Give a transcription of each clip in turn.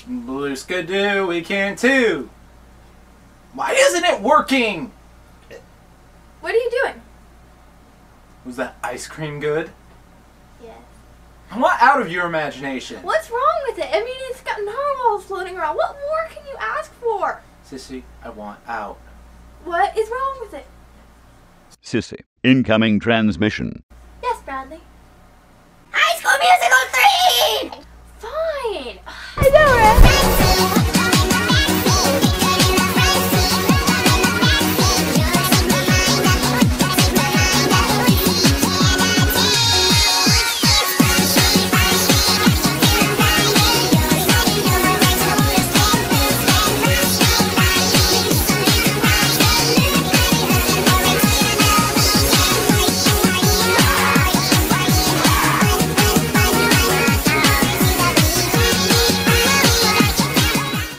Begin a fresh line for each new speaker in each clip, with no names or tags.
Blue skidoo, we can too. Why isn't it working?
What are you doing?
Was that ice cream good?
Yes.
I want out of your imagination.
What's wrong with it? I mean, it's got narwhals floating around. What more can you ask for?
Sissy, I want out.
What is wrong with it?
Sissy, incoming transmission.
Yes, Bradley.
High School Musical 3!
Fine. I know, right?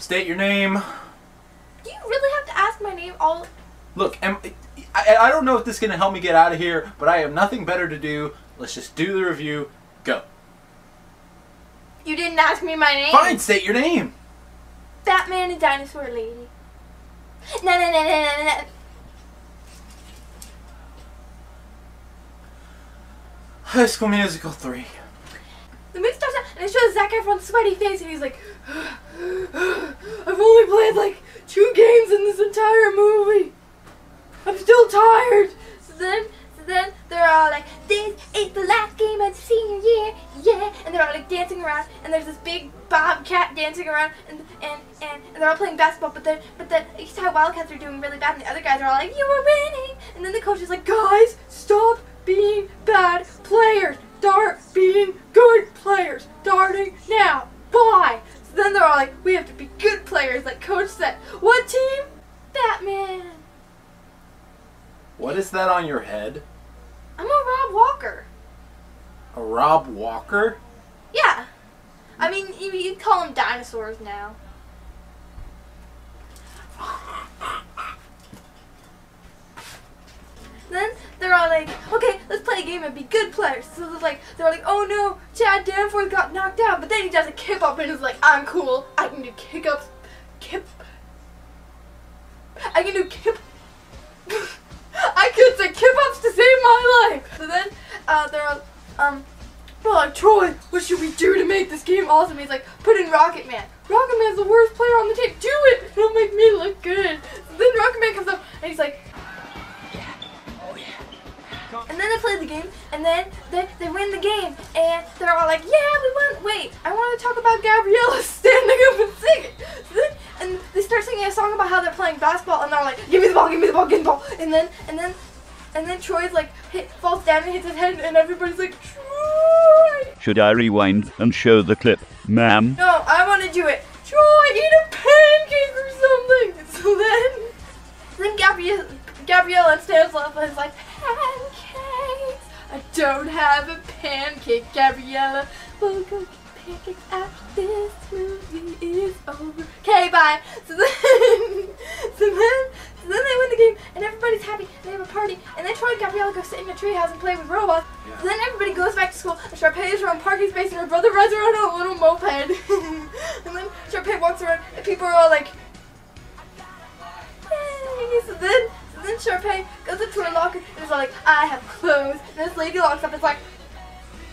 State your name.
Do you really have to ask my name all...
Look, I don't know if this is going to help me get out of here, but I have nothing better to do. Let's just do the review. Go.
You didn't ask me my name.
Fine, state your name.
Batman and Dinosaur Lady. No.
High School Musical 3.
The movie starts out and it shows Zac Efron's sweaty face and he's like, I've only played like 2 games in this entire movie. I'm still tired. So then they're all like, this is the last game of the senior year, yeah. And they're all like dancing around and there's this big bobcat dancing around and they're all playing basketball. But then you see how Wildcats are doing really bad and the other guys are all like, you were winning. And then the coach is like, guys, stop being bad players. Start being good players. Starting now. Bye. So then they're all like, we have to be good players like Coach said. What team? Batman.
What is that on your head?
I'm a Rob Walker.
A Rob Walker?
Yeah. I mean, you call them dinosaurs now. Then they're all like, okay, let's play a game and be good players. So they're like, oh no, Chad Danforth got knocked out, but then he does a kip up and is like, I'm cool. I can do kick ups, I can do kip. I could say kip ups to save my life. So then they're like, Troy, what should we do to make this game awesome? He's like, put in Rocket Man. Rocket Man's the worst player on the team. Do it. It'll make me look good. So then Rocket Man comes up and he's like. And then they play the game, and then they win the game, and they're all like, yeah, we won. Wait, I want to talk about Gabriella standing up and singing. So then, and they start singing a song about how they're playing basketball, and they're like, give me the ball, give me the ball, give me the ball. And then Troy's like, falls down and hits his head, and everybody's like, Troy.
Should I rewind and show the clip, ma'am?
No, I want to do it. Troy, eat a pancake or something. So then Gabriella stands up and is like, pancakes. I don't have a pancake, Gabriella. We'll go get pancakes after this movie is over. Okay, bye. So then they win the game and everybody's happy. They have a party and then Troy and Gabriella go sit in a treehouse and play with robots. Yeah. So then everybody goes back to school and Sharpay is around parking space and her brother rides around on a little moped. And then Sharpay walks around and people are all like, yay. So then Sharpay goes up to her locker and is all like, I have clothes. And this lady locks up and is like,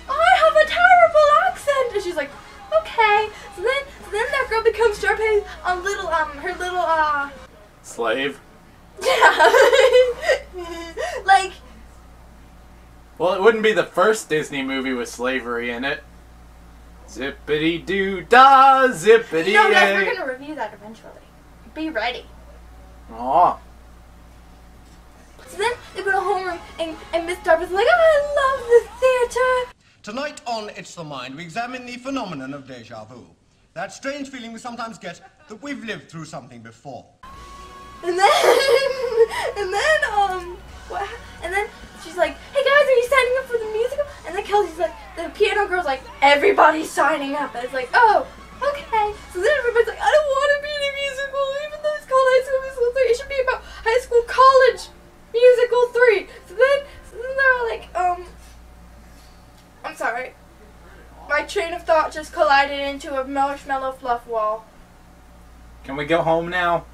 I have a terrible accent. And she's like, okay. So then that girl becomes Sharpay's her little
Slave?
Yeah. Like.
Well, it wouldn't be the first Disney movie with slavery in it. Zippity-doo-dah, zippity-yay.
No, guys, we're going to review that eventually. Be ready.
Aw.
So then they go to homeroom and Miss Darby's like, I love the theater.
Tonight on It's the Mind, we examine the phenomenon of déjà vu. That strange feeling we sometimes get that we've lived through something before.
And then she's like, hey guys, are you signing up for the musical? And then Kelsey's like, the piano girl's like, everybody's signing up. And it's like, oh, okay. So then everybody's like, I don't want to be in a musical, even though it's called High School Musical 3. It should be about high school college musical 3. So then they're all like, I'm sorry. My train of thought just collided it into a marshmallow fluff wall.
Can we go home now?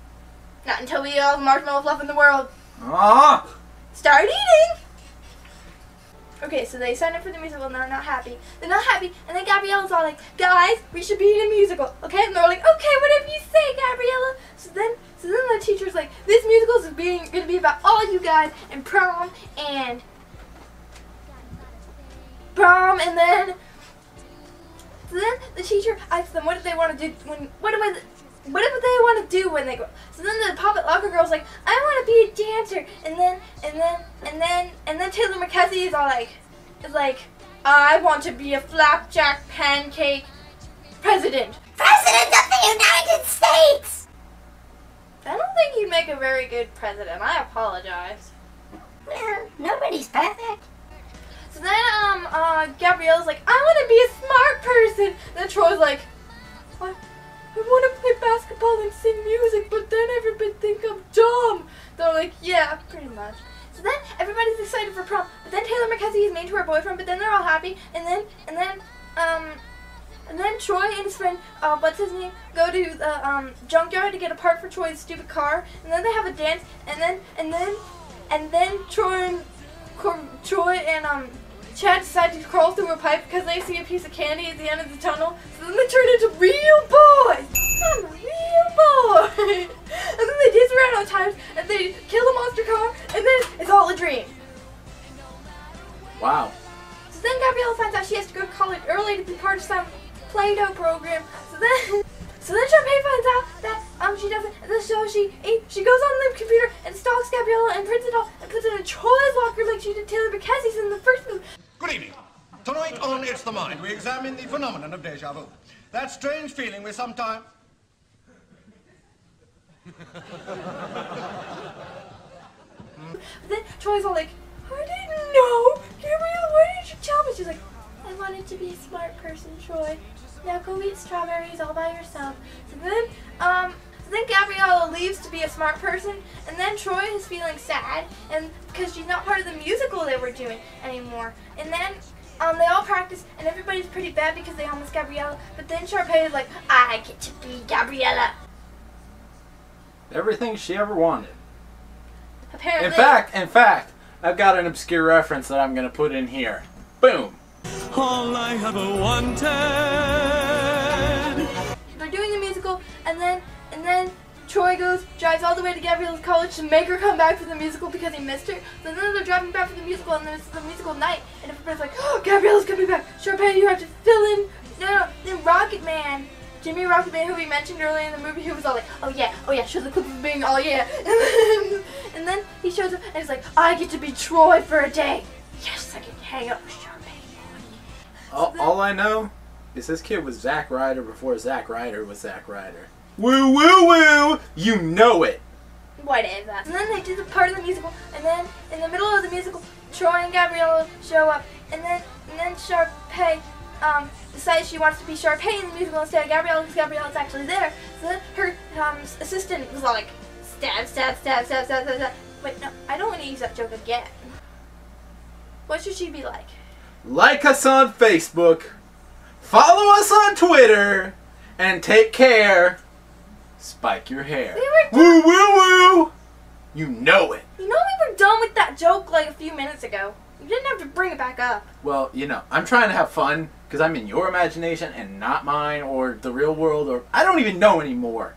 Not until we eat all the marshmallow fluff in the world.
Ah!
Start eating! Okay, so they signed up for the musical and they're not happy. They're not happy, and then Gabriella's all like, guys, we should be in a musical, okay? And they're like, okay, whatever you say, Gabriella. So then the teacher's like, this musical is gonna be about all you guys and prom, and then the teacher asks them what do they want to do what do they want to do when they grow? So then the Puppet Locker girl's like, I want to be a dancer, and then Taylor McKessie is all like, I want to be a flapjack pancake president.
President of the United States!
I don't think you'd make a very good president. I apologize.
Well, nobody's perfect.
So then Gabriella's like, I want to be a smart person. Then Troy's like, what? I want to play basketball and sing music, but then everybody think I'm dumb. They're like, yeah, pretty much. So then everybody's excited for prom, but then Taylor McKessie is mean to her boyfriend, but then they're all happy, and then Troy and his friend, what's his name, go to the junkyard to get a part for Troy's stupid car, and then they have a dance, and then Troy and Chad decide to crawl through a pipe because they see a piece of candy at the end of the tunnel. So then they turn into real boys. I'm a real boy. And then they dance around on times and they kill a monster car and then it's all a dream.
Wow.
So then Gabriella finds out she has to go to college early to be part of some Play-Doh program. So then Sharpay finds out that she doesn't. So she goes on the computer and stalks Gabriella and prints it off and puts it in Troy's locker like she did Taylor McKessie's in the first movie.
Good evening. Tonight on It's the Mind, we examine the phenomenon of deja vu. That strange feeling we sometimes...
Then Troy's all like, I didn't know. Gabriella, why didn't you tell me? She's like, I wanted to be a smart person, Troy. Now go eat strawberries all by yourself. So then Gabriella leaves to be a smart person, and then Troy is feeling sad, and because she's not part of the musical they were doing anymore. And then they all practice, and everybody's pretty bad because they almost Gabriella. But then Sharpay is like, I get to be Gabriella.
Everything she ever wanted.
Apparently.
In fact, I've got an obscure reference that I'm going to put in here. Boom.
All I ever wanted.
They're doing the musical, and then Troy drives all the way to Gabriella's college to make her come back for the musical because he missed her. So then they're driving back for the musical, and there's the musical night, and everybody's like, oh, Gabriella's coming back. Sharpay, you have to fill in. No, then Rocket Man, Jimmy Rocket Man, who we mentioned earlier in the movie, who was all like, oh yeah, show the clip of being, oh yeah. And then he shows up, and he's like, I get to be Troy for a day. Yes, I can hang out with Sharpay.
All I know is this kid was Zack Ryder before Zack Ryder was Zack Ryder. Woo woo woo! You know it!
Whatever. And then they do the part of the musical, and then in the middle of the musical, Troy and Gabriella show up, and then Sharpay decides she wants to be Sharpay in the musical instead of Gabriella because Gabriella's actually there. So then her assistant was all like, stab, stab, stab, stab, stab, stab, stab. Wait, no, I don't want to use that joke again. What should she be like?
Like us on Facebook, follow us on Twitter, and take care. Spike your hair. Woo woo woo! You know it.
You know we were done with that joke like a few minutes ago. You didn't have to bring it back up.
Well, you know, I'm trying to have fun because I'm in your imagination and not mine or the real world or I don't even know anymore.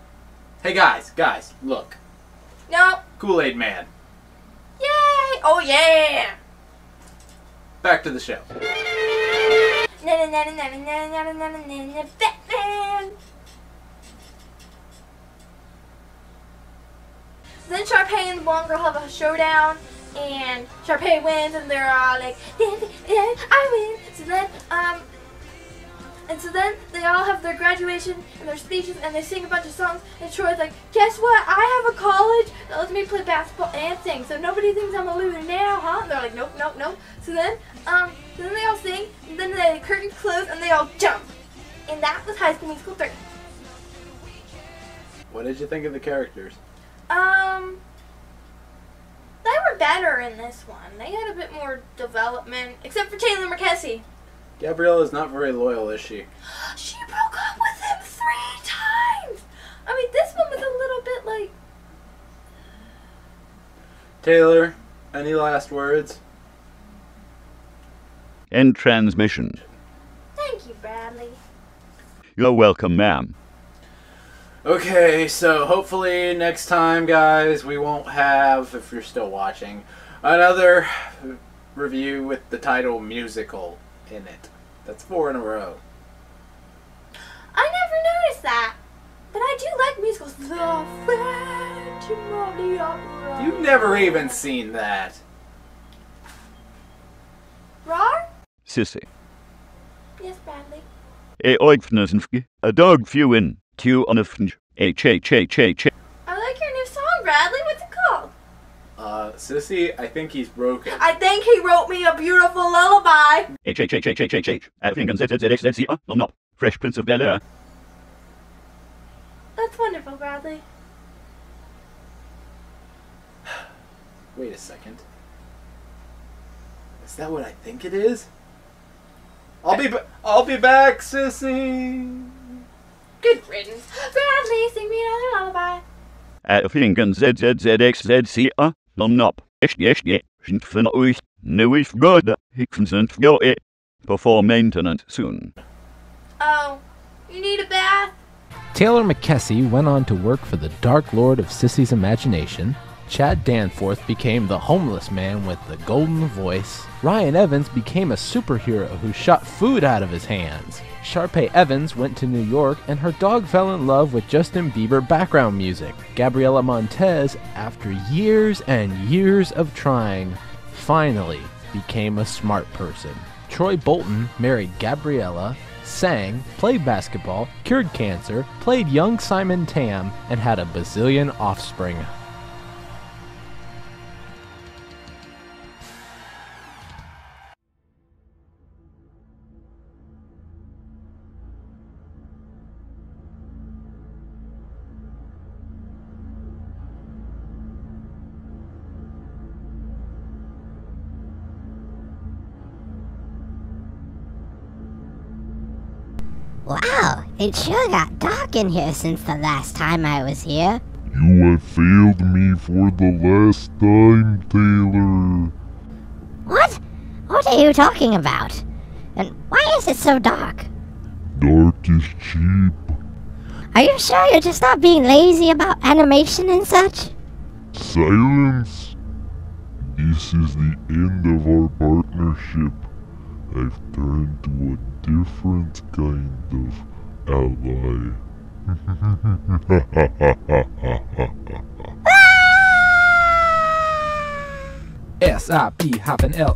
Hey guys, look.
No.
Kool-Aid Man.
Yay! Oh yeah!
Back to the show.
Batman! Then Sharpay and the blonde girl have a showdown, and Sharpay wins, and they're all like, I win! So then they all have their graduation and their speeches, and they sing a bunch of songs, and Troy's like, guess what? I have a college that lets me play basketball and sing, so nobody thinks I'm a loser now, huh? And they're like, nope, nope, nope. So then they all sing, and then the curtains close, and they all jump. And that was High School Musical 3.
What did you think of the characters?
They were better in this one. They had a bit more development, except for Taylor McKessie.
Gabriella's not very loyal, is she?
She broke
Taylor, any last words?
End transmission.
Thank you, Bradley.
You're welcome, ma'am.
Okay, so hopefully next time, guys, we won't have, if you're still watching, another review with the title musical in it. That's 4 in a row.
I never noticed that. But I do like musicals. The Phantom of the Opera.
You've never even seen that.
Rar?
Sissy.
Yes, Bradley.
A dog few in. Q on a finch. H.
I like your new song, Bradley. What's it called?
Sissy, I think he's broken.
I think he wrote me a beautiful lullaby.
H. No. Fresh Prince of Bel-Air.
That's wonderful, Bradley.
Wait a second. Is that what I think it is? I'll be back, Sissy.
Good riddance. Bradley, sing me another lullaby.
Finken ZZZXZC. Non-op. Von euch. Neues Gott. Hickfen für it. Perform maintenance soon.
Oh, you need a bath?
Taylor McKessie went on to work for the Dark Lord of Sissy's Imagination. Chad Danforth became the homeless man with the golden voice. Ryan Evans became a superhero who shot food out of his hands. Sharpay Evans went to New York and her dog fell in love with Justin Bieber background music. Gabriela Montez, after years and years of trying, finally became a smart person. Troy Bolton married Gabriella, sang, played basketball, cured cancer, played young Simon Tam, and had a bazillion offspring.
Wow, it sure got dark in here since the last time I was here.
You have failed me for the last time, Taylor.
What? What are you talking about? And why is it so dark?
Dark is cheap.
Are you sure you're just not being lazy about animation and such?
Silence. This is the end of our partnership. I've turned to a different kind of ally.
SIP-LINGS.com